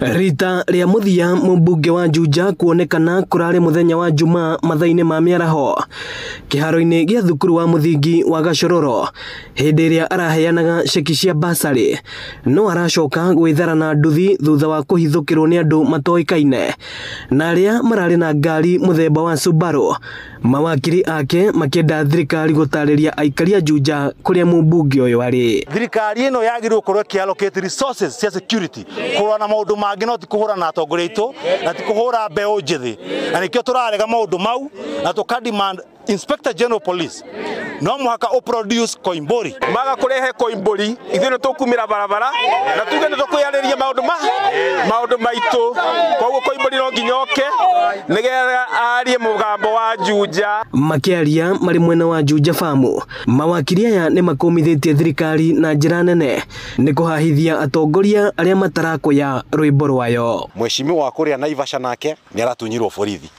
Rita ria muthia mubunge wa Juja kuonekana kurari muthenya wa Juma mathaine ma miaraho kiharo-ini gia thukuru wa muthingi wa Gashororo hindi iria araheanaga ceki cia basari no aracoka gwitharana nduthi thutha wa kuhithukirwo ni andu matoikaine na aria marari na ngari muthemba wa Subaru. Mawakiri ake makienda thirikari gutariria aikari a Juja kuria mubunge uyu ari. Thirikari ino yagirwo kurwa kiallocate resources cia security kurwa na maundu mangi no ti kuhura na atongoria itu na ti kuhura mbeu njithi na nikio turarega maundu mau na tukademand Inspector General Police no muhaka o produce Koimburi maga kurehe Koimburi ithuĩ nĩ tukumira barabara na tuge nĩ tukuyarĩria maundu maitu koguo Koimburi no nginyoke nigetha arie mugambo wa Juja. Makiaria mari mwena wa Juja famu mawakiri aya nĩ makomithitie thirikari na njĩra nene nĩ kuhahithia atongoria aria matarakoya rwimbo rwayo. Mheshimiwa wa kuria Naivasha nake nĩ aratunyirwo borithi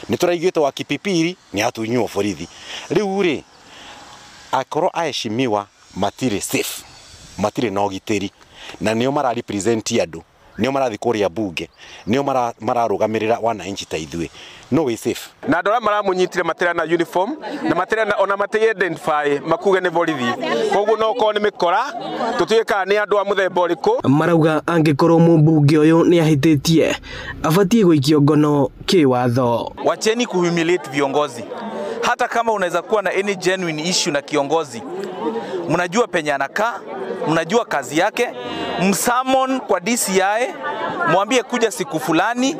ni turaigite wa Kipipiri ni atunywo borithi riu ri akoro aheshimiwa matire safe matire na ugiteri na nio mara represent andu nio marathi kuria bunge nio mararugamirira wananchi ta ithuĩ no we safe na andũ maramunyitire matira na uniform na matira na ona mate identify makuge ni borithi koguo no ko ni mikora tutuika ni andu a muthemba ũrĩkũ. Marauga angikorwo mubunge uyu ni ahititie abatie guikio ngono kiwatho. Wacheni kuhumiliate viongozi. Hata kama unaweza kuwa na any genuine issue na kiongozi, mnajua penye anakaa, mnajua kazi yake, msummon kwa DCI, mwambie kuja siku fulani,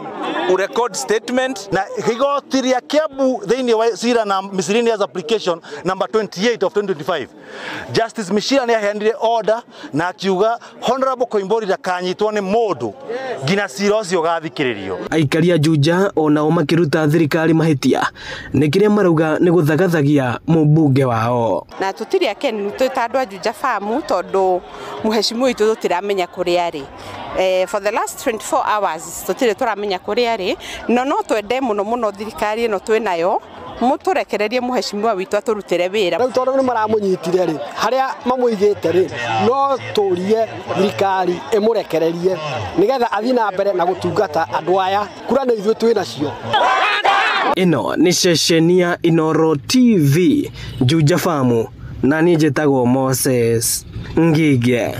urecord statement. Na higotiria Kiambu thĩinĩ wa cira na miscellaneous application number 28 of 2025 Justice Mishira ni aheanire order na akiuga Honorable Koimburi ndakanyitwo ni mundu ngina cira ucio gathikiririo. Aikari a Juja onao makiruta thirikari mahitia ni kiria marauga ni guthagathagia mubunge wao. Na tutiri akeni twita andu a Juja famu tondu muheshimiwa itu tutiramenya kuria ari. For the last 24 hours tutire turamenya kuria ari no twende muno thirikari ino twinayo muturekererie muheshimiwa witu aturutire wira. Riu tondu ni maramunyitire ri haria mamuigite ri no turie thirikari imurekererie nigetha athi na mbere na gutungata andu aya kura na ithuĩ twinacio. Ino ni ceceni ya Inoro TV Juja famu na ni njĩtagwo Moses Ngige.